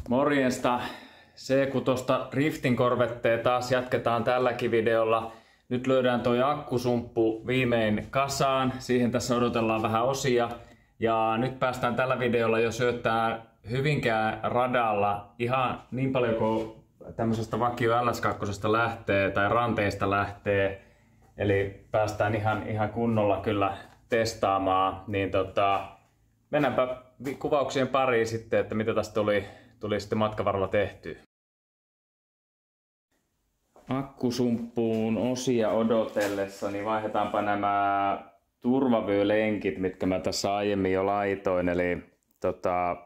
Morjesta! C6 Driftin korvetteja taas jatketaan tälläkin videolla. Nyt löydään toi akkusumppu viimein kasaan. Siihen tässä odotellaan vähän osia. Ja nyt päästään tällä videolla jo syöttää Hyvinkään radalla ihan niin paljon kuin tämmöisestä vakio LS2 lähtee tai ranteista lähtee. Eli päästään ihan kunnolla kyllä testaamaan. Niin mennäänpä kuvauksien pariin sitten, että mitä tästä tuli sitten matkan varrella tehtyä. Akkusumppuun osia odotellessa, niin vaihdetaanpa nämä turvavyölenkit, mitkä mä tässä aiemmin jo laitoin. Eli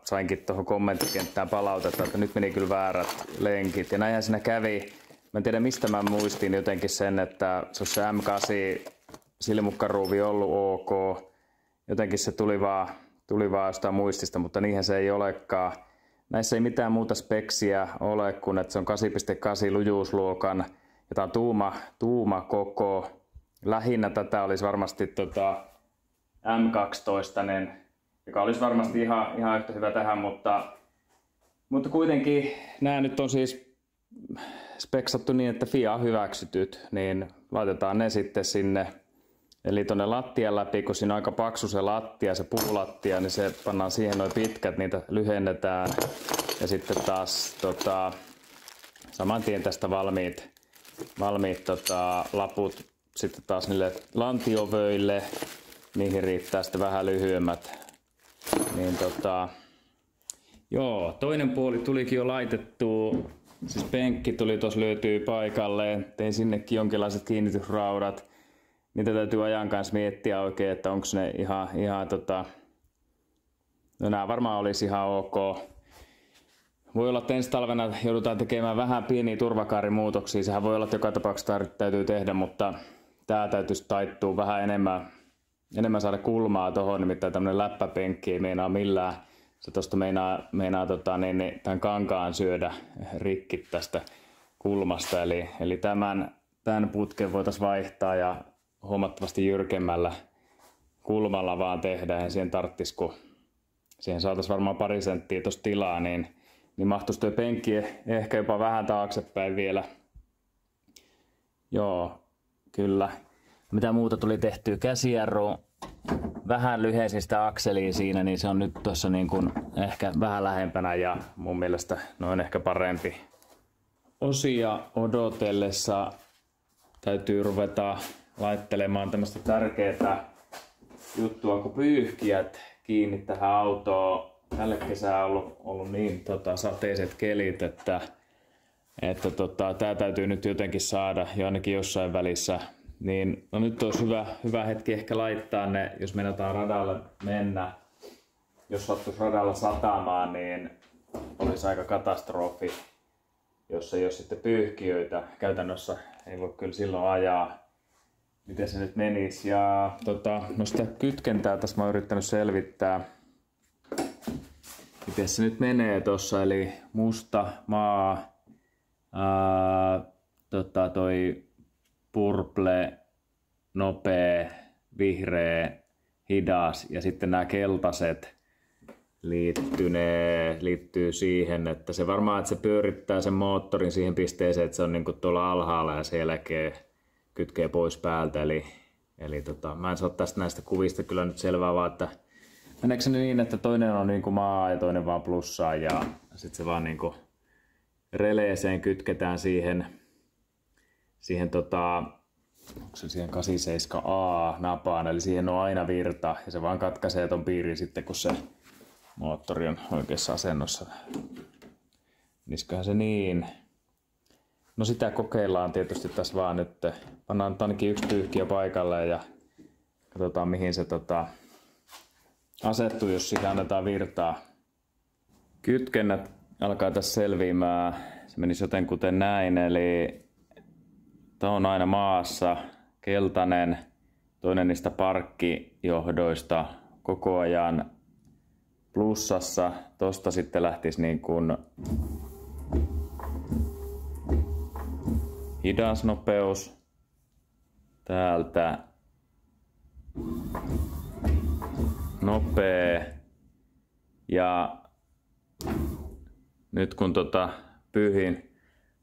sainkin tuohon kommenttikenttään palautetta, että nyt meni kyllä väärät lenkit. Ja näinhän siinä kävi. Mä en tiedä mistä mä muistin jotenkin sen, että se on se M8 silmukkaruuvi ollut ok. Jotenkin se tuli vaan jostain muistista, mutta niinhän se ei olekaan. Näissä ei mitään muuta speksiä ole kuin, että se on 8.8 lujuusluokan ja tämä on tuuma koko. Lähinnä tätä olisi varmasti M12, joka olisi varmasti ihan yhtä hyvä tähän, mutta kuitenkin nämä nyt on siis speksattu niin, että FIA hyväksytyt, niin laitetaan ne sitten sinne. Eli tuonne lattian läpi, kun siinä on aika paksu se lattia, se puulattia, niin se pannaan siihen noin pitkät, niitä lyhennetään. Ja sitten taas saman tien tästä valmiit laput sitten taas niille lantiovöille. Niihin riittää sitten vähän lyhyemmät. Niin joo, toinen puoli tulikin jo laitettua. Siis penkki tuli tuossa löytyy paikalle. Tein sinnekin jonkinlaiset kiinnitysraudat. Niitä täytyy ajan kanssa miettiä oikein, että onko ne ihan no nämä varmaan olisi ihan ok. Voi olla, että ensi talvena joudutaan tekemään vähän pieniä turvakaarimuutoksia. Sehän voi olla, että joka tapauksessa täytyy tehdä, mutta tää täytyisi taittua vähän enemmän saada kulmaa tohon. Nimittäin tämmönen läppäpenkki ei meinaa millään. Se tosta meinaa tämän kankaan syödä rikki tästä kulmasta. Eli tämän putken voitaisiin vaihtaa ja huomattavasti jyrkemmällä kulmalla vaan tehdä, ja siihen tarttisi, kun siihen saataisiin varmaan pari senttiä tuosta tilaa, niin mahtuisi tuo penkki ehkä jopa vähän taaksepäin vielä. Joo, kyllä. Mitä muuta tuli tehtyä? Käsijarru. Vähän lyhensin sitä akselia siinä, niin se on nyt tuossa niin kuin ehkä vähän lähempänä ja mun mielestä noin ehkä parempi. Osia odotellessa täytyy ruveta laittelemaan tämmöistä tärkeää juttua kuin pyyhkijät kiinni tähän autoon. Tällä kesää on ollut niin sateiset kelit, että tää täytyy nyt jotenkin saada jo ainakin jossain välissä. Niin, no nyt olisi hyvä hetki ehkä laittaa ne, jos meinataan radalle mennä. Jos sattuisi radalla satamaan, niin olisi aika katastrofi, jos ei ole sitten pyyhkijöitä. Käytännössä ei voi kyllä silloin ajaa. Miten se nyt menisi? Ja no sitä kytkentää tässä mä oon yrittänyt selvittää. Miten se nyt menee tossa, eli musta maa, toi purple, nopea, vihreä, hidas ja sitten nämä keltaiset liittyy siihen, että se varmaan että se pyörittää sen moottorin siihen pisteeseen, että se on niinku tuolla alhaalla ja sen jälkeen kytkee pois päältä. Eli mä en saa tästä näistä kuvista kyllä nyt selvää, vaan että meneekö se niin, että toinen on niinku maa ja toinen vaan plussaa ja sitten se vaan niinku releeseen kytketään siihen onko se siihen 87A napaan, eli siihen on aina virta ja se vaan katkaisee ton piirin sitten, kun se moottori on oikeassa asennossa. Nisköhän se niin? No sitä kokeillaan tietysti tässä vaan nyt. Pannaan ainakin yksi pyyhkiö paikalle ja katsotaan mihin se asettuu, jos sitä annetaan virtaa. Kytkennät alkaa tässä selviämään. Se menisi jotenkuten näin, eli tää on aina maassa, keltainen, toinen niistä parkkijohdoista koko ajan plussassa. Tosta sitten lähtisi niin kuin hidas nopeus. Täältä nopea ja nyt kun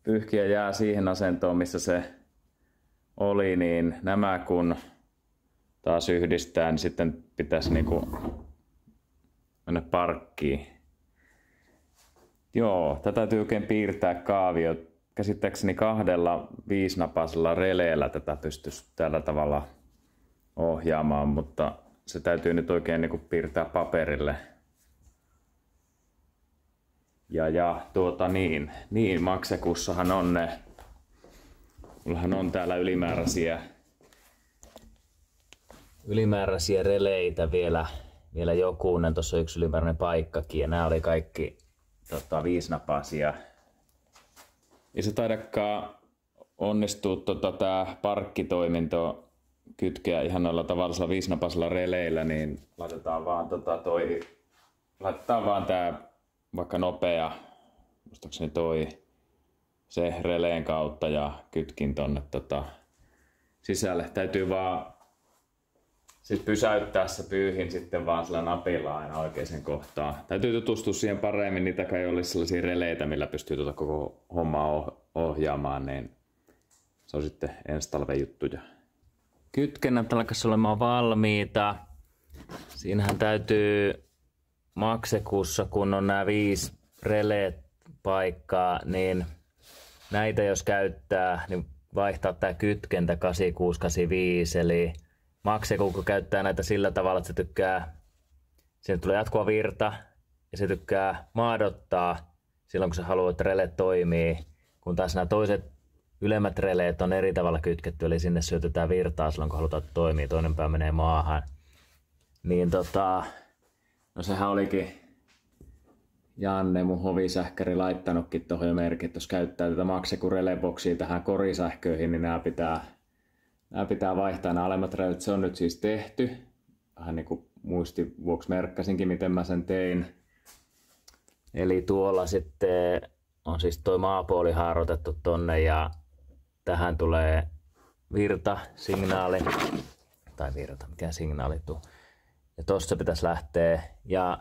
pyyhkiä jää siihen asentoon, missä se oli, niin nämä kun taas yhdistää, niin sitten pitäisi niinku mennä parkkiin. Joo, tätä täytyy oikein piirtää kaavio. Käsittääkseni 2 5-napaisella releellä tätä pystyisi tällä tavalla ohjaamaan, mutta se täytyy nyt oikein niinku piirtää paperille. Ja niin Maxekussahan on ne. Mullahan on täällä ylimääräisiä releitä vielä jokunen. Tuossa on yksi ylimääräinen paikkakin ja nämä oli kaikki 5-napaisia. Ei se taidakaan onnistua tää parkkitoiminto kytkeä ihan noilla tavallisilla 5-napaisilla releillä, niin laitetaan vaan tää vaikka nopea, muistaakseni se releen kautta ja kytkin tonne sisälle. Täytyy vaan siis pysäyttää se pyyhin sitten vaan sillä napilla aina oikeaan kohtaan. Täytyy tutustua siihen paremmin, niitä kai olisi sellaisia releitä, millä pystyy koko hommaa ohjaamaan, niin se on sitten ensi talven juttuja. Kytkennät alkaisi olemaan valmiita. Siinähän täytyy Maxekussa, kun on nämä 5 releet paikkaa, niin näitä jos käyttää, niin vaihtaa tämä kytkentä 8685, eli Maxeku kun käyttää näitä sillä tavalla, että se tykkää, siinä tulee jatkuva virta ja se tykkää maadottaa silloin kun se haluaa, että rele toimii, kun taas nämä toiset ylemmät releet on eri tavalla kytketty, eli sinne syötetään virtaa silloin kun halutaan, että toimii, toinen pää menee maahan. Niin no sehän olikin Janne, mun hovisähkäri, laittanutkin tuohon jo merkin, että jos käyttää tätä Maxeku releboksia tähän korisähköihin, niin nämä pitää vaihtaa nämä alemmat relet. Se on nyt siis tehty. Vähän niin kuin muistin vuoksi merkkasinkin, miten mä sen tein. Eli tuolla sitten on siis toi maapuoli haarotettu tonne ja tähän tulee virtasignaali. Tai virta, mikä signaali tuu. Ja tossa pitäisi lähteä. Ja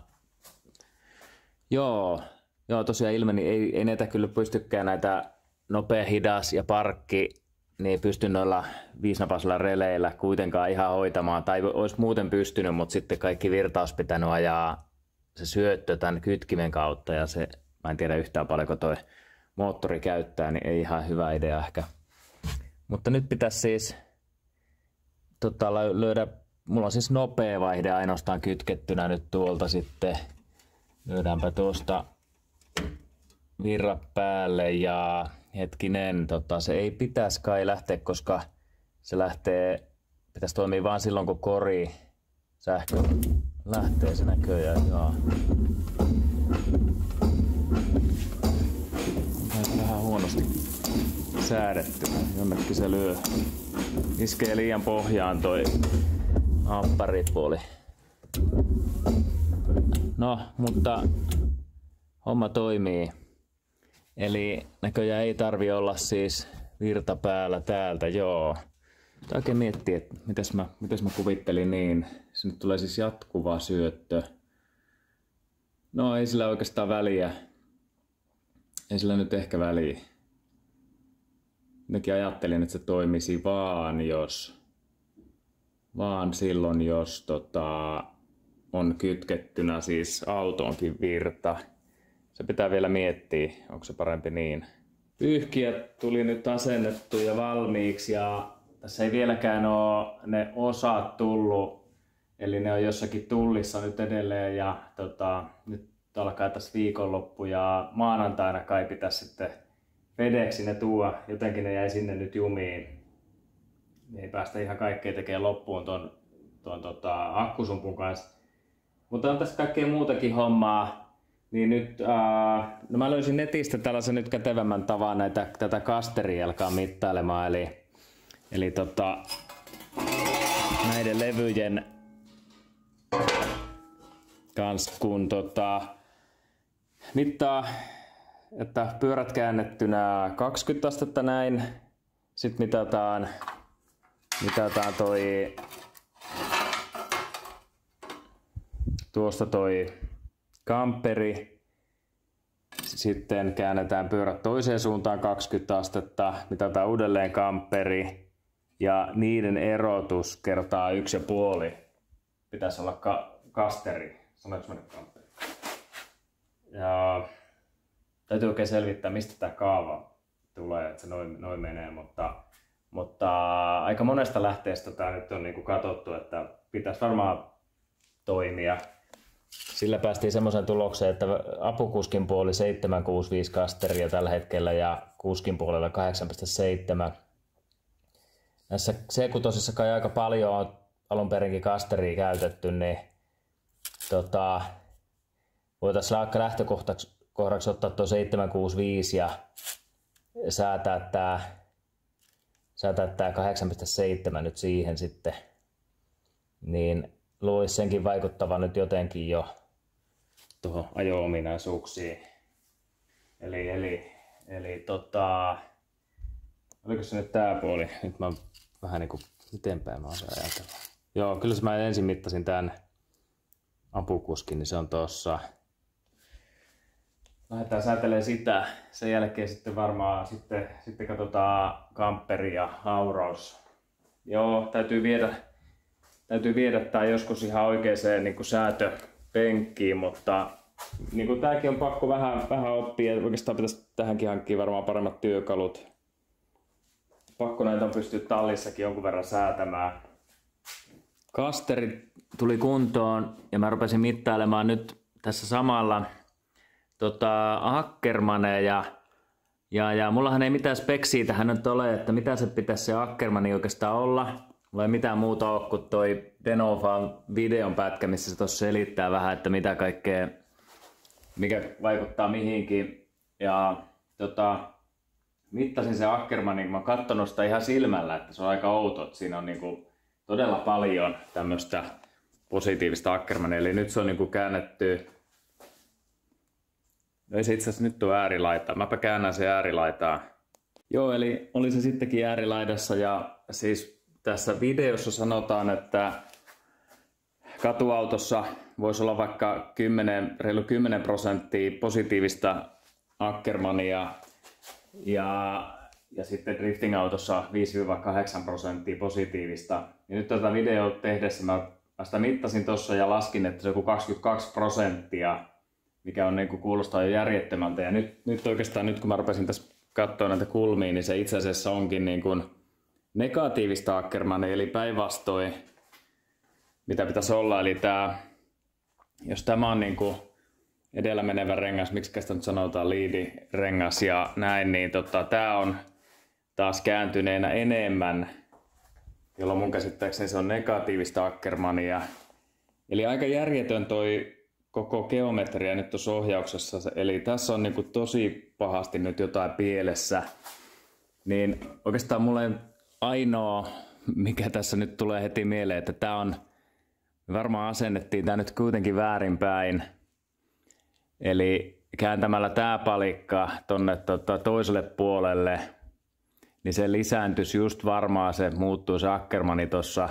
Joo, tosiaan ilmeni, ei näitä kyllä pystykään näitä nopea, hidas ja parkki, niin ei pysty noilla 5-napaisilla releillä kuitenkaan ihan hoitamaan. Tai olisi muuten pystynyt, mutta sitten kaikki virta olisi pitänyt ajaa se syöttö tämän kytkimen kautta. Ja se, mä en tiedä yhtään paljonko toi moottori käyttää, niin ei ihan hyvä idea ehkä. Mutta nyt pitäisi siis löydä, mulla on siis nopea vaihde ainoastaan kytkettynä nyt tuolta sitten. Lyödäänpä tuosta virra päälle ja hetkinen, se ei pitäisi kai lähteä, koska se pitäisi toimia vaan silloin kun kori sähkö lähtee se näköjään. Joo. On vähän huonosti säädetty, jonnekin se lyö. Iskee liian pohjaan toi ampparipuoli. No, mutta homma toimii. Eli näköjään ei tarvi olla siis virta päällä täältä, joo. Oikein miettiä, että mitäs mä kuvittelin niin. Se nyt tulee siis jatkuva syöttö. No ei sillä oikeastaan väliä. Ei sillä nyt ehkä väliä. Jotenkin ajattelin, että se toimisi vaan silloin, jos on kytkettynä siis autoonkin virta. Se pitää vielä miettiä, onko se parempi niin. Pyyhkijät tuli nyt asennettu ja valmiiksi ja tässä ei vieläkään ole ne osat tullut. Eli ne on jossakin tullissa nyt edelleen ja nyt alkaa tässä viikonloppu ja maanantaina kai pitäisi sitten FedExin ne tuoda. Jotenkin ne jäi sinne nyt jumiin. Ei päästä ihan kaikkea tekemään loppuun ton akkusumpun kanssa. Mutta on tässä kaikkea muutakin hommaa. Niin nyt, no mä löysin netistä tällaisen nyt kätevämmän tavan tätä kasteria alkaa mittailemaan. Eli näiden levyjen kanssa kun mittaa, että pyörät käännettynä 20 astetta näin. Sitten mitataan tuosta toi kamperi sitten käännetään pyörät toiseen suuntaan 20 astetta, mitataan uudelleen kamperi ja niiden erotus kertaa 1,5. Pitäisi olla kasteri, sanoinko mä nyt kamperi? Ja täytyy oikein selvittää, mistä tämä kaava tulee, että se noin menee, mutta aika monesta lähteestä tämä nyt on niinku katsottu, että pitäisi varmaan toimia. Sillä päästiin semmoisen tulokseen, että apukuskin puoli 765 kasteria tällä hetkellä ja kuskin puolella 8,7. Näissä C6 kai aika paljon on alun perinkin kasteria käytetty, niin voitaisiin vaikka lähtökohdaksi ottaa tuo 765 ja säätää tää 8,7 nyt siihen sitten, niin luulisi senkin vaikuttavan nyt jotenkin jo tuohon ajo-ominaisuuksiin. Eli oliko se nyt tää puoli? Nyt mä vähän niinku mitenpäin mä osaan ajatella. Joo, kyllä mä ensin mittasin tän apukuskin, niin se on tossa. Lähdetään säätelemään sitä. Sen jälkeen sitten varmaan sitten katsotaan kamperi ja hauraus. Joo, täytyy viedä tää joskus ihan oikeaan niin säätöpenkkiin, mutta niin tääkin on pakko vähän oppia. Oikeastaan pitäisi tähänkin hankkia varmaan paremmat työkalut. Pakko näitä on pystyä tallissakin jonkun verran säätämään. Kasteri tuli kuntoon ja mä rupesin mittailemaan nyt tässä samalla Ackermaneja. Ja mullahan ei mitään speksiä tähän nyt ole, että mitä se pitäisi se Ackermani oikeastaan olla. Mulla ei mitään muuta ole kuin toi Denofan videon pätkä, missä se tuossa selittää vähän, että mitä kaikkea, mikä vaikuttaa mihinkin. Ja mittasin se Ackermanin, kun mä oon katsonut sitä ihan silmällä, että se on aika outo, että siinä on niinku todella paljon tämmöistä positiivista Ackermania. Eli nyt se on niinku käännetty. No ei se itse asiassa nyt tuo äärilaita. Mäpä käännän se äärilaitaa. Joo, eli oli se sittenkin äärilaidassa ja siis tässä videossa sanotaan, että katuautossa voisi olla vaikka reilu 10% positiivista Ackermania ja sitten drifting-autossa 5-8% positiivista. Ja nyt tätä videoa tehdessä mä sitä mittasin tuossa ja laskin, että se on joku 22%, mikä on niinku kuulostaa jo järjettömältä. Ja nyt oikeastaan nyt kun mä rupesin tässä katsoa näitä kulmia, niin se itse asiassa onkin niinku negatiivista Ackermania, eli päinvastoin mitä pitäisi olla. Eli jos tämä on niinku edellä menevä rengas, miksi sitä nyt sanotaan liidirengas ja näin, niin tämä on taas kääntyneenä enemmän, jolloin mun käsittääkseni se on negatiivista Ackermania. Eli aika järjetön toi koko geometria nyt tuossa ohjauksessa, eli tässä on niinku tosi pahasti nyt jotain pielessä. Niin oikeastaan mulle ainoa, mikä tässä nyt tulee heti mieleen, että tää on, varmaan asennettiin tää nyt kuitenkin väärinpäin. Eli kääntämällä tää palikka tonne toiselle puolelle, niin se lisääntyisi just varmaan, se muuttuu se Ackermani tossa.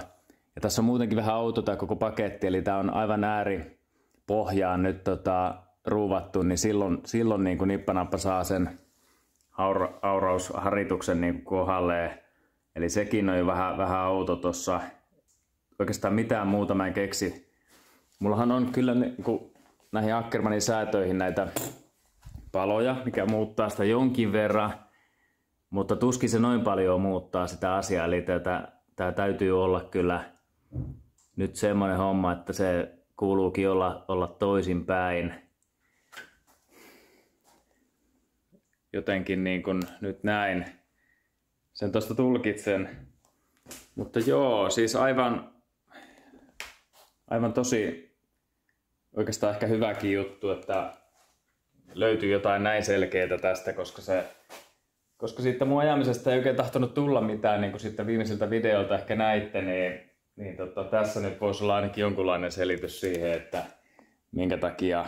Ja tässä on muutenkin vähän outo tää koko paketti, eli tää on aivan ääripohjaan nyt ruuvattu, niin silloin niin kuin nippanappa saa sen aurausharituksen niin kohdalleen. Eli sekin on jo vähän outo tossa. Oikeastaan mitään muuta mä en keksi. Mullahan on kyllä niin näihin Ackermanin säätöihin näitä paloja, mikä muuttaa sitä jonkin verran. Mutta tuskin se noin paljon muuttaa sitä asiaa. Eli tää täytyy olla kyllä nyt semmoinen homma, että se kuuluukin olla toisinpäin. Jotenkin niin kuin nyt näin. Sen tosta tulkitsen. Mutta joo, siis aivan tosi oikeastaan ehkä hyväkin juttu, että löytyy jotain näin selkeää tästä, koska siitä mun ajamisesta ei oikein tahtonut tulla mitään, niin kuin sitten viimeisiltä videolta ehkä näitte, niin tässä nyt voisi olla ainakin jonkunlainen selitys siihen, että minkä takia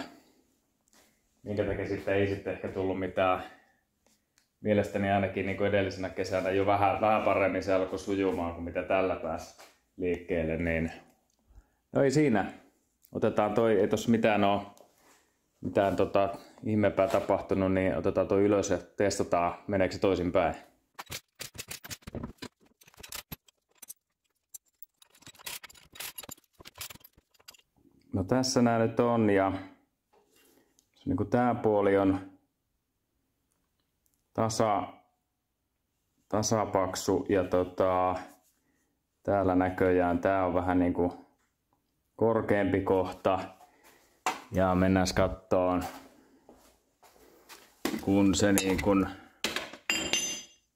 sitten ei sitten ehkä tullut mitään. Mielestäni ainakin niin kuin edellisenä kesänä jo vähän paremmin se alkoi sujumaan kuin mitä tällä pääsi liikkeelle, niin no ei siinä. Otetaan toi, ei tossa mitään ole mitään ihmeempää tapahtunut, niin otetaan tuo ylös ja testataan, meneekö se toisinpäin. No tässä nää nyt on, ja niin kuin tää puoli on tasapaksu ja täällä näköjään tää on vähän niin kuin korkeampi kohta. Ja mennään kattoon, kun se niin kun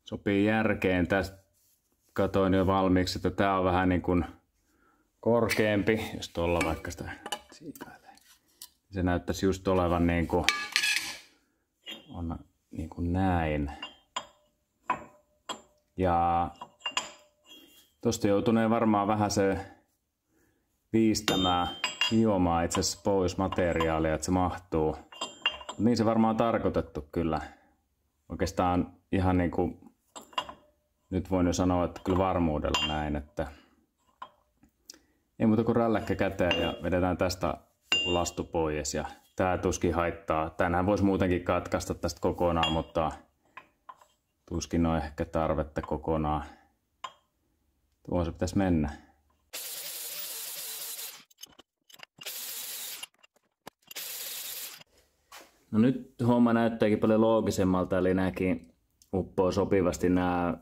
sopii järkeen. Tästä katoin jo valmiiksi, että tää on vähän niin kuin korkeampi, jos tuolla vaikka sitä siivailee. Se näyttäisi just olevan niin kuin, on niin kuin näin. Ja tosta joutuneen varmaan vähän se piistämään, hiomaan itse asiassa pois materiaalia, että se mahtuu. Niin se varmaan on tarkoitettu kyllä. Oikeastaan ihan niin kuin nyt voin jo sanoa, että kyllä varmuudella näin, että ei muuta kuin rälläkkä käteen ja vedetään tästä lastu pois ja tää tuskin haittaa. Tänään voisi muutenkin katkaista tästä kokonaan, mutta tuskin on ehkä tarvetta kokonaan. Tuohon se pitäisi mennä. No nyt homma näyttääkin paljon loogisemmalta, eli nämäkin uppoo sopivasti nämä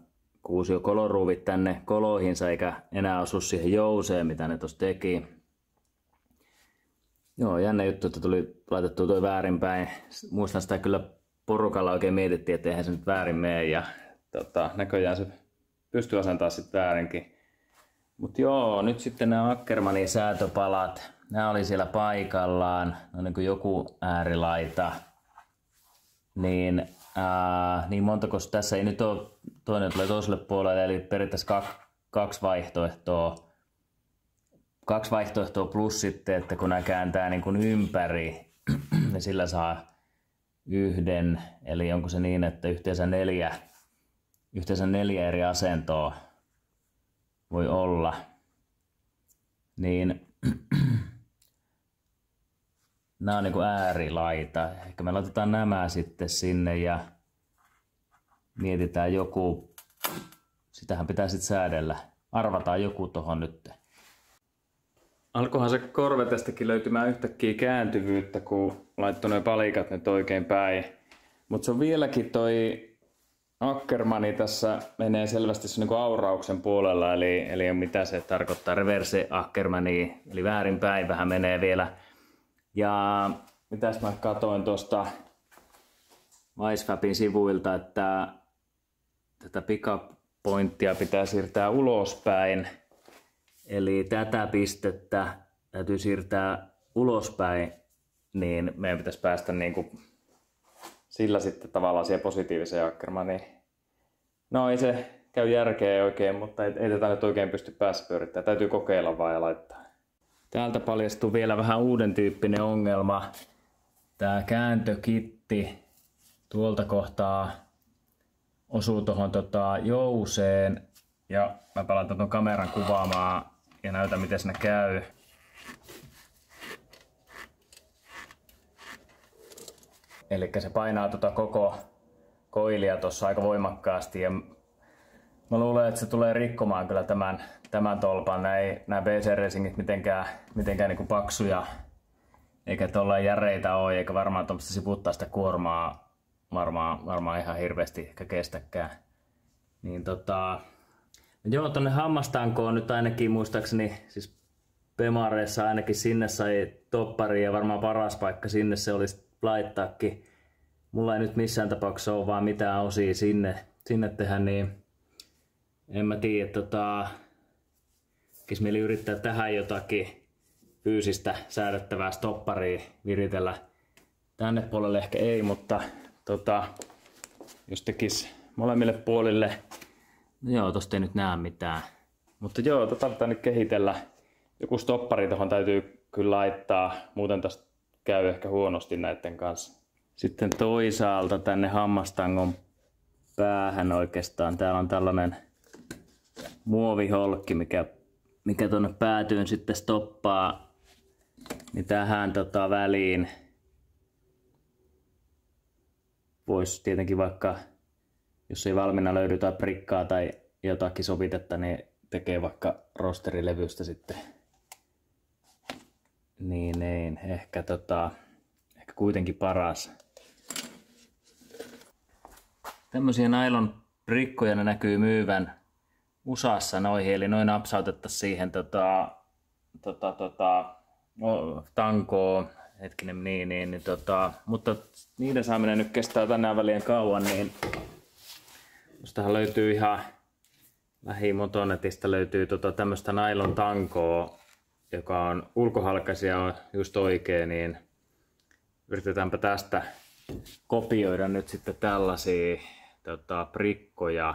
kuusiokoloruuvit tänne koloihinsa, eikä enää osu siihen jouseen, mitä ne tuossa teki. Joo, jännä juttu, että tuli laitettua toi väärinpäin. Muistan sitä kyllä porukalla oikein mietittiin, että eihän se nyt väärin mene, ja näköjään se pystyy asentamaan sitten väärinkin. Mut joo, nyt sitten nämä Ackermanin säätöpalat, nämä oli siellä paikallaan, no niin kuin joku äärilaita. Niin montako tässä ei nyt ole, toinen tulee toiselle puolelle, eli periaatteessa kaksi vaihtoehtoa. Kaksi vaihtoehtoa plus sitten, että kun nämä kääntää niin kuin ympäri, niin sillä saa yhden, eli onko se niin, että yhteensä neljä eri asentoa voi olla, niin nämä on niin kuin äärilaita. Ehkä me laitetaan nämä sitten sinne ja mietitään joku, sitähän pitää sitten säädellä, arvataan joku tohon nyt. Alkoihan se Corvetestakin löytymään yhtäkkiä kääntyvyyttä, kun laittoi nuo palikat nyt oikein päin. Mutta se on vieläkin toi Ackermani tässä menee selvästi se niinku aurauksen puolella, eli mitä se tarkoittaa, reverse Ackermani, eli väärinpäin vähän menee vielä. Ja mitäs mä katoin tuosta Weissfabin sivuilta, että tätä pickup-pointtia pitää siirtää ulospäin. Eli tätä pistettä täytyy siirtää ulospäin, niin meidän pitäisi päästä niinku sillä sitten tavallaan siihen positiiviseen Ackermaniin. No ei se käy järkeä oikein, mutta ei tätä nyt oikein pysty päässä pyörittämään. Täytyy kokeilla vaan ja laittaa. Täältä paljastuu vielä vähän uuden tyyppinen ongelma. Tää kääntökitti tuolta kohtaa osuu tuohon jouseen. Ja mä palautan tuon kameran kuvaamaan ja näytän miten ne käy. Eli se painaa koko koilia tuossa aika voimakkaasti. Ja mä luulen, että se tulee rikkomaan kyllä tämän tolpan. Nämä BC Racingit mitenkään niinku paksuja eikä tuollain järeitä ole, eikä varmaan tuommoista siputtaa sitä kuormaa varmaan ihan hirveästi ehkä kestäkään. Niin joo, tonne hammastankoon nyt ainakin muistaakseni, siis Bemareissa ainakin sinne sai toppari ja varmaan paras paikka sinne se olisi laittaakin. Mulla ei nyt missään tapauksessa ole vaan mitään osia sinne tehdä, niin en mä tiedä, tekis mieli yrittää tähän jotakin fyysistä säädettävää stopparia viritellä. Tänne puolelle ehkä ei, mutta jos tekis molemmille puolille, no joo, tosta ei nyt näe mitään. Mutta joo, pitää nyt kehitellä. Joku stoppari tohon täytyy kyllä laittaa, muuten tästä käy ehkä huonosti näiden kanssa. Sitten toisaalta tänne hammastangon päähän oikeastaan. Täällä on tällainen muoviholkki, mikä tuonne päätyyn sitten stoppaa. Niin tähän väliin voisi tietenkin vaikka, jos ei valmiina löydy jotain prikkaa tai jotakin sovitetta, niin tekee vaikka rosterilevystä sitten. Niin, ehkä kuitenkin paras. Tämmöisiä nailon prikkoja ne näkyy myyvän USAssa noihin, eli noin napsautettaisiin siihen tankoon, mutta niiden saaminen nyt kestää tänään väliin kauan, niin mustahan löytyy ihan lähimotonetista löytyy tämmöistä nailon tankoa, joka on ulkohalkaisia just oikein, niin yritetäänpä tästä kopioida nyt sitten tällaisia prikkoja.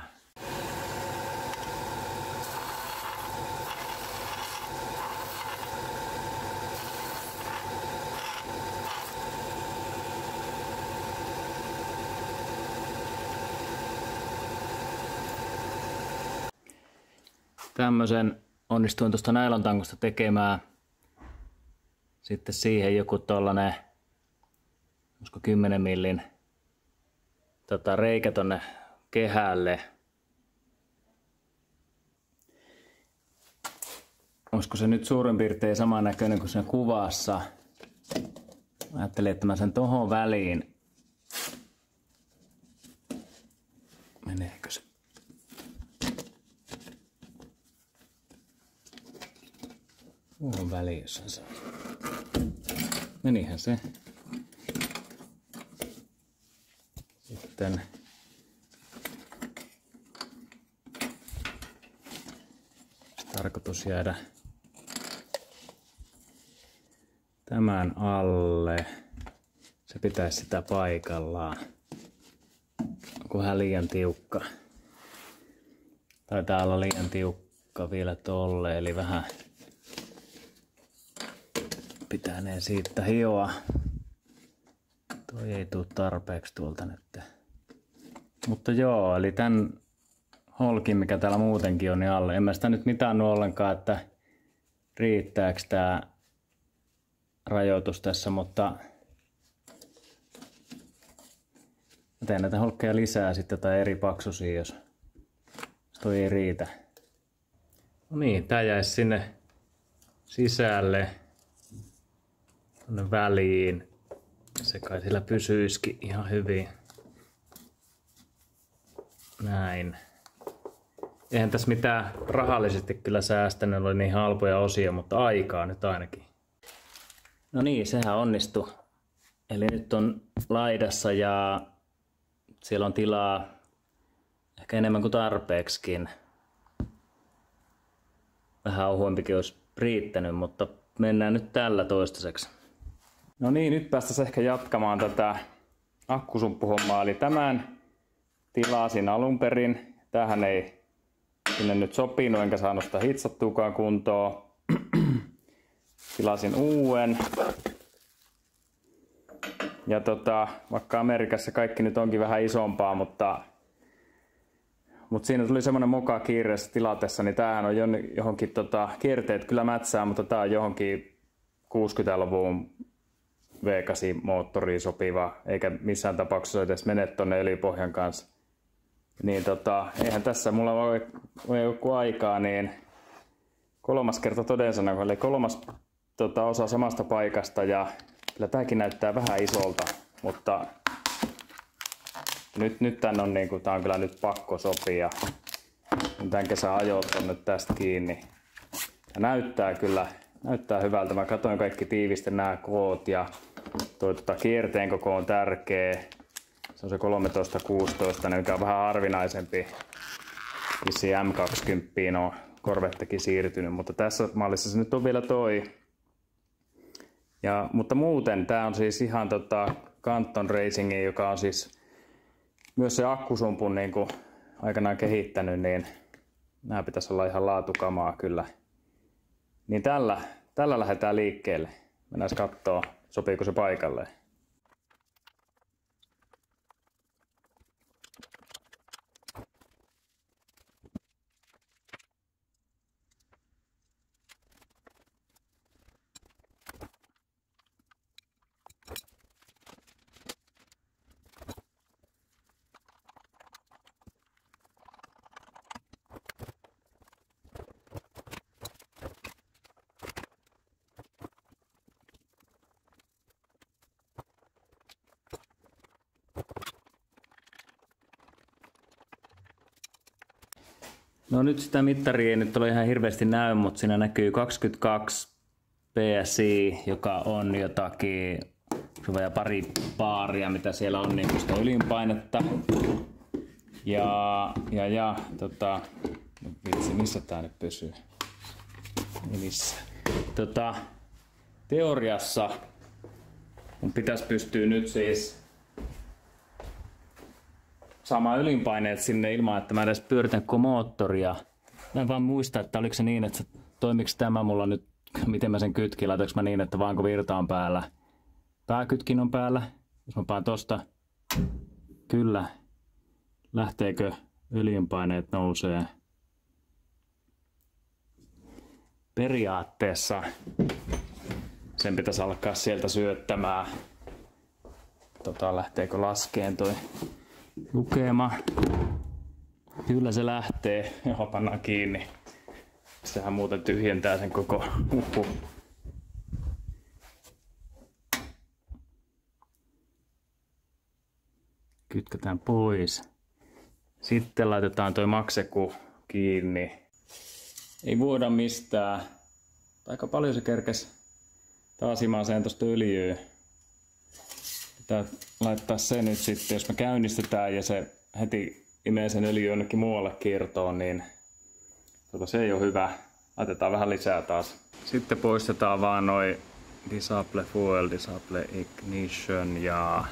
Tämmösen onnistuin tuosta nailontangosta tekemään. Sitten siihen joku tollanen, olisiko 10 millin reikä tonne kehälle. Olisiko se nyt suurin piirtein samannäköinen kuin siinä kuvassa. Ajattelin, että mä sen tohon väliin. Meneekö se? Tuohon väliin, jos sen saa. Menihän se. Sitten tarkoitus jäädä tämän alle. Se pitäisi sitä paikallaan. Onkohan liian tiukka? Taitaa olla liian tiukka vielä tolle, eli vähän pitänee siitä hioa. Toi ei tule tarpeeksi tuolta nyt. Mutta joo, eli tän holkin, mikä täällä muutenkin on, niin alle. En mä sitä nyt mitannut ollenkaan, että riittääkö tää rajoitus tässä, mutta mä teen näitä holkkeja lisää sitten tai eri paksuisia, jos toi ei riitä. No niin, tää jäisi sinne sisälle, tonne väliin. Se kai sillä pysyisikin ihan hyvin. Näin. Eihän tässä mitään rahallisesti kyllä säästänyt, oli niin halpoja osia, mutta aikaa nyt ainakin. No niin, sehän onnistui. Eli nyt on laidassa ja siellä on tilaa ehkä enemmän kuin tarpeeksikin. Vähän ohuempikin olisi riittänyt, mutta mennään nyt tällä toistaiseksi. No niin, nyt päästäisiin ehkä jatkamaan tätä akkusumppuhommaa. Eli tämän tilasin alun perin. Tämähän ei sinne nyt sopinut, enkä saanut sitä hitsattuukaan kuntoon. Tilasin uuden. Ja vaikka Amerikassa kaikki nyt onkin vähän isompaa, mutta siinä tuli semmonen moka kiireessä tilatessa, niin tämähän on johonkin kierteet kyllä mätsää, mutta tää on johonkin 60-luvun V8-moottoriin sopiva, eikä missään tapauksessa edes mene tonne öljypohjan kanssa. Niin eihän tässä mulla voi joku aikaa, niin kolmas kerta todensana, eli kolmas osa samasta paikasta, ja kyllä tääkin näyttää vähän isolta, mutta nyt tän on niinku, tää on kyllä nyt pakko sopia. Tän kesän ajot on nyt tästä kiinni. Ja näyttää hyvältä. Mä katsoin kaikki tiivisten nämä koot ja toi kierteen koko on tärkeä. Se on se 13-16, mikä on vähän harvinaisempi. Vissiin M20 on Corvettekin siirtynyt, mutta tässä mallissa se nyt on vielä toi. Mutta muuten tää on siis ihan Canton Racingin, joka on siis myös se akkusumpun niin kuin aikanaan kehittänyt, niin nämä pitäisi olla ihan laatukamaa kyllä. Niin tällä lähdetään liikkeelle. Mennään kattoo, sopiiko se paikalleen. No nyt sitä mittaria ei nyt ole ihan hirveästi näy, mutta siinä näkyy 22 PSI, joka on jotakin ja pari baaria, mitä siellä on niin sitä ylinpainetta. Ja vitsi, missä tää nyt pysyy? Missä? Teoriassa mun pitäisi pystyä nyt siis saamaan ylinpaineet sinne ilman, että mä edes pyöritän koko moottoria. Mä en vaan muista, että oliko se niin, että toimiks tämä mulla nyt, miten mä sen kytkin, laitoinko mä niin, että vaanko virta on päällä. Pääkytkin on päällä, jos mä paan tosta. Kyllä. Lähteekö öljynpaineet nousee? Periaatteessa sen pitäisi alkaa sieltä syöttämään. Lähteekö laskeen toi lukema? Kyllä se lähtee. Johon pannaan kiinni. Sehän muuten tyhjentää sen koko Kytkätään pois. Sitten laitetaan toi makseku kiinni. Ei vuoda mistään. Aika paljon se kerkes taas imaseen tosta öljyä. Pitää laittaa se nyt sitten, jos me käynnistetään ja se heti imee sen öljy jonnekin muualle kiertoon, niin se ei ole hyvä. Laitetaan vähän lisää taas. Sitten poistetaan vaan noi Disable Fuel, Disable Ignition ja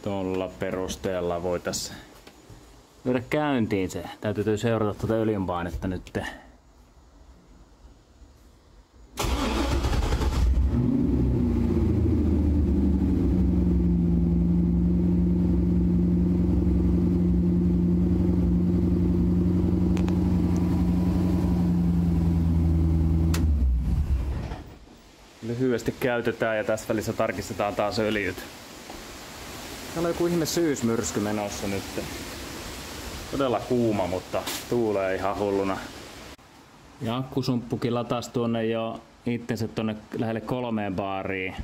tuolla perusteella voitaisiin lyödä käyntiin se. Täytyy seurata tuota öljynpainetta nyt. Lyhyesti käytetään ja tässä välissä tarkistetaan taas öljyt. Täällä on joku ihme syysmyrsky menossa nyt. Todella kuuma, mutta tuulee ihan hulluna. Ja akkusumppukin latasi tuonne jo itsensä tuonne lähelle 3 baariin.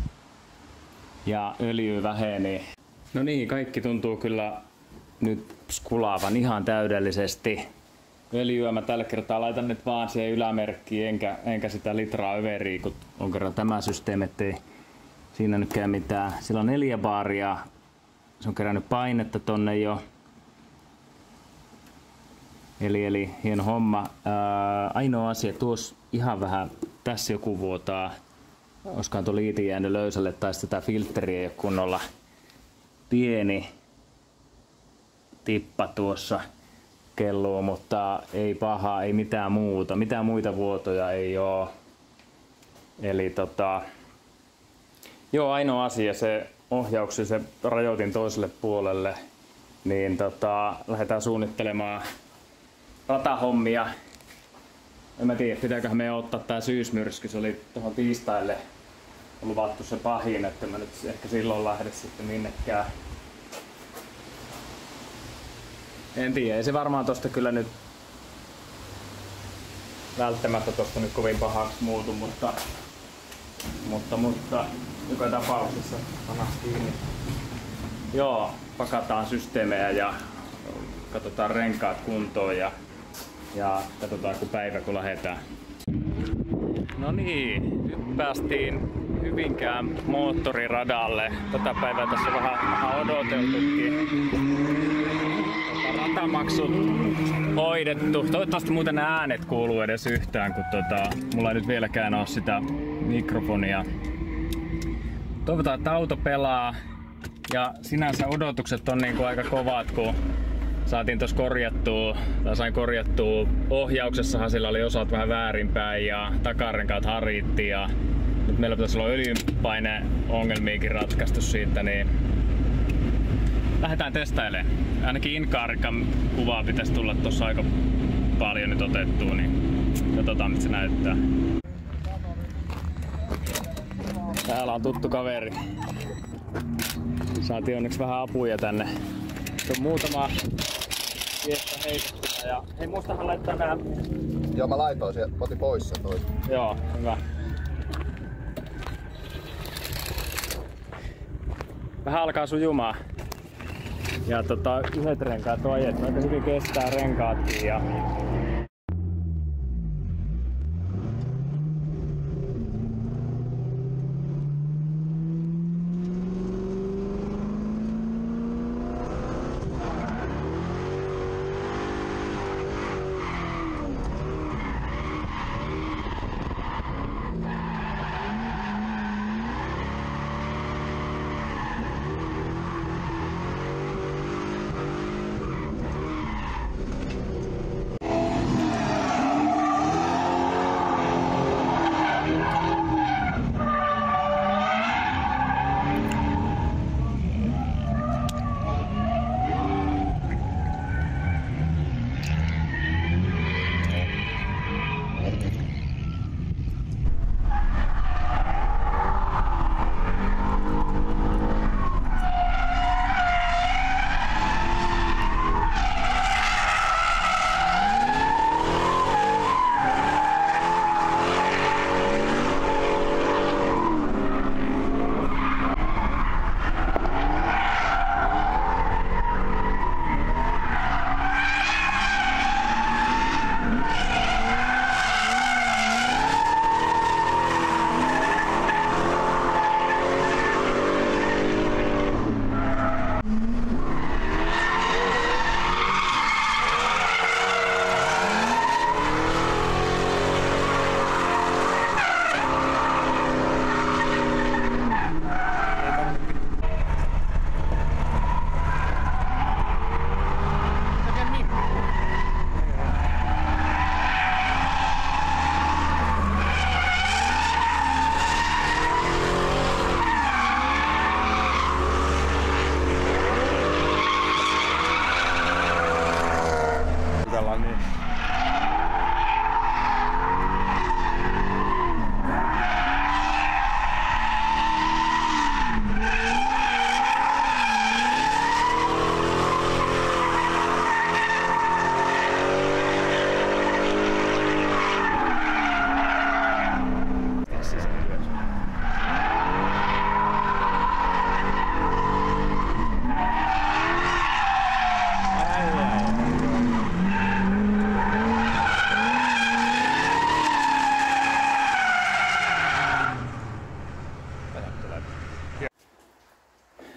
Ja öljy väheni. No niin, kaikki tuntuu kyllä nyt skulaavan ihan täydellisesti. Öljyä mä tällä kertaa laitan nyt vaan siihen ylämerkkiin, enkä sitä litraa överiä, kun on kerran tämä systeemi, ettei siinä nyt käy mitään. Sillä on 4 baaria. Se on kerännyt painetta tonne jo. Eli hieno homma. Ainoa asia, tuossa ihan vähän, tässä joku vuotaa. Olisikohan tuo liiti jäänyt löysälle tai sitä filtteriä ei ole kunnolla. Pieni tippa tuossa kelluu, mutta ei paha, ei mitään muuta. Mitään muita vuotoja ei oo. Eli joo, ainoa asia se ohjauksen se rajoitin toiselle puolelle, niin lähdetään suunnittelemaan ratahommia. En mä tiedä, pitääköhän meidän ottaa tää syysmyrsky, se oli tuohon tiistaille luvattu se pahin, että mä nyt ehkä silloin lähde sitten minnekään. En tiedä, ei se varmaan tosta kyllä nyt välttämättä tosta nyt kovin pahaksi muutu, mutta joka tapauksessa panas kiinni. Joo, pakataan systeemejä ja katsotaan renkaat kuntoon ja katsotaan kun lähdetään. No niin, nyt päästiin Hyvinkään moottoriradalle. Tätä päivää tässä on vähän odoteltukin. Ratamaksut hoidettu. Toivottavasti muuten nämä äänet kuuluu edes yhtään, kun mulla ei nyt vieläkään ole sitä mikrofonia. Toivotaan, että auto pelaa. Ja sinänsä odotukset on niinku aika kovat, kun saatiin tuossa sain korjattua. Ohjauksessahan sillä oli osat vähän väärinpäin ja takarenkaat haritti ja nyt meillä pitäisi olla öljynpaineongelmiakin ratkaistu siitä, niin lähdetään testailemaan. Ainakin in-car-rekan kuvaa pitäisi tulla tuossa aika paljon nyt otettua, niin katsotaan mitä se näyttää. Täällä on tuttu kaveri. Saatiin onneksi vähän apuja tänne. On muutama viestä heitettynä ja hei, muistahan laittaa nää. Joo, mä laitoin sieltä, otin pois sen toi. Joo, hyvä. Vähän alkaa sujumaan. Ja yhdet renkaat on ajettu, aika hyvin kestää renkaatkin ja No niin.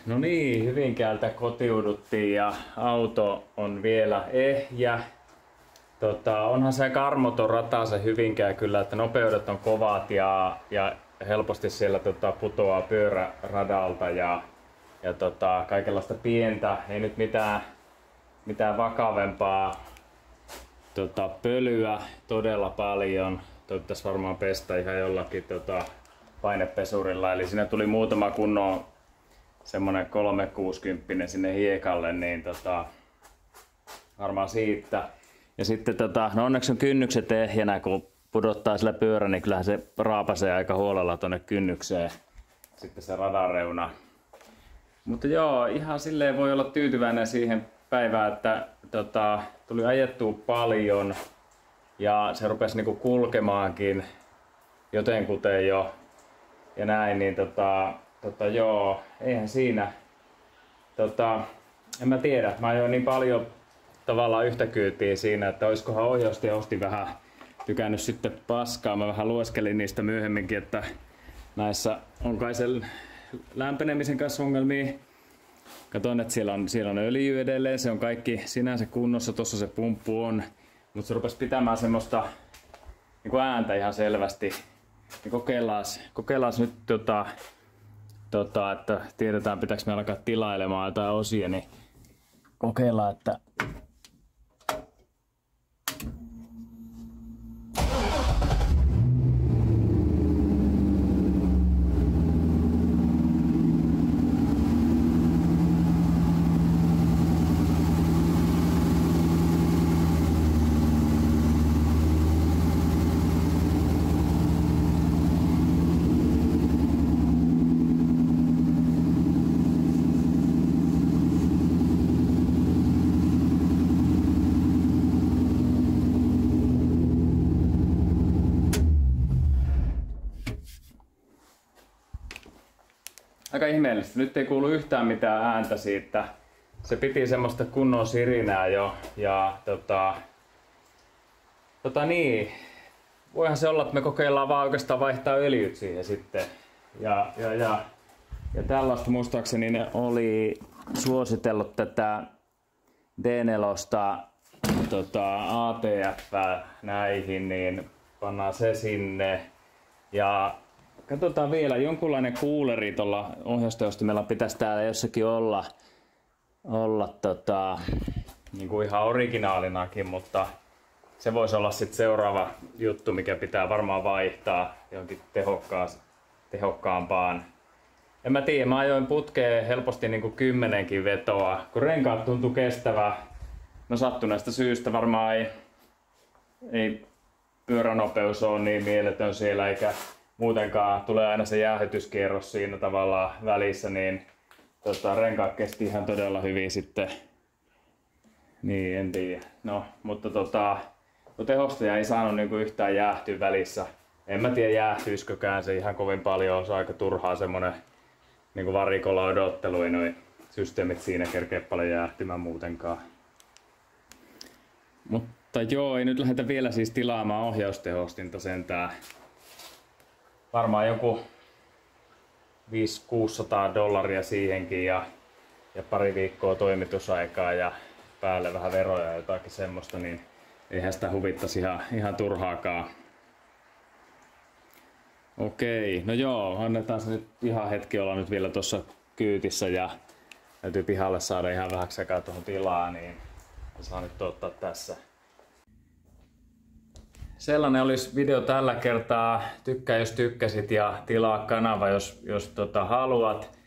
No niin, Hyvinkäältä kotiuduttiin ja auto on vielä ehjä. Onhan se aika armoton rata se Hyvinkää kyllä, että nopeudet on kovat ja helposti siellä putoaa pyörä radalta ja kaikenlaista pientä, ei nyt mitään vakavempaa pölyä todella paljon. Toivottavasti varmaan pestä ihan jollakin painepesurilla, eli siinä tuli muutama kunnon semmonen 360 sinne hiekalle, niin varmaan siitä. Ja sitten no onneksi on kynnykset ehjänä, kun pudottaa sillä pyörä, niin kyllähän se raapasee aika huolella tonne kynnykseen sitten se radanreuna. Mutta joo, ihan silleen voi olla tyytyväinen siihen päivään, että tuli ajettua paljon ja se rupesi niinku kulkemaankin jotenkuten jo ja näin, niin joo, eihän siinä. En mä tiedä, mä ajoin niin paljon tavallaan yhtä kyytiä siinä, että oiskohan ohjaustehosti vähän tykännyt sitten paskaa. Mä vähän lueskelin niistä myöhemminkin, että näissä on kai sen lämpenemisen kanssa ongelmia. Katoin, että siellä on öljy edelleen, se on kaikki sinänsä kunnossa, tossa se pumppu on. Mutta se rupesi pitämään semmoista niin ääntä ihan selvästi. Niin kokeillaan nyt että tiedetään pitääkö me alkaa tilailemaan jotain osia, niin kokeillaan, että aika ihmeellistä. Nyt ei kuulu yhtään mitään ääntä siitä. Se piti semmoista kunnon sirinää jo. Ja niin. Voihan se olla, että me kokeillaan vaan oikeastaan vaihtaa öljyt siihen sitten. Ja tällaista muistaakseni ne oli suositellut tätä D4 ATF näihin, niin pannaan se sinne. Ja katsotaan vielä, jonkunlainen kuuleri tuolla ohjausteostimella pitäisi täällä jossakin olla niin kuin ihan originaalinakin, mutta se voisi olla sitten seuraava juttu, mikä pitää varmaan vaihtaa johonkin tehokkaampaan. En mä tiedä, mä ajoin putkeen helposti niin kuin 10 vetoa, kun renkaat tuntui kestävää. No sattuneesta syystä varmaan ei pyöränopeus ole niin mieletön siellä, eikä muutenkaan tulee aina se jäähytyskierros siinä tavallaan välissä, niin renkaat kesti ihan todella hyvin sitten. Niin, en tiedä. No, mutta tehostaja ei saanut niinku yhtään jäähtyä välissä. En mä tiedä jäähtyiskökään se ihan kovin paljon, se on aika turhaa semmonen niinku varikolla odottelu, ei noi systeemit siinä kerkeä paljon jäähtymään muutenkaan. Mutta joo, ei nyt lähdetä vielä siis tilaamaan ohjaustehostinta sentään. Varmaan joku $500–600 siihenkin ja pari viikkoa toimitusaikaa ja päälle vähän veroja ja jotakin semmoista, niin eihän sitä huvittaisi ihan turhaakaan. Okei, no joo, annetaan se nyt ihan hetki olla nyt vielä tuossa kyytissä ja täytyy pihalle saada ihan vähäksi aikaa tuohon tilaa, niin saa nyt ottaa tässä. Sellainen olisi video tällä kertaa. Tykkää jos tykkäsit ja tilaa kanava jos haluat.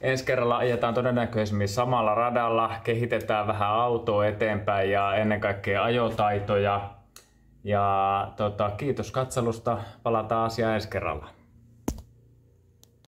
ensi kerralla ajetaan todennäköisemmin samalla radalla, kehitetään vähän autoa eteenpäin ja ennen kaikkea ajotaitoja. Ja kiitos katselusta, palataan asiaan ensi kerralla.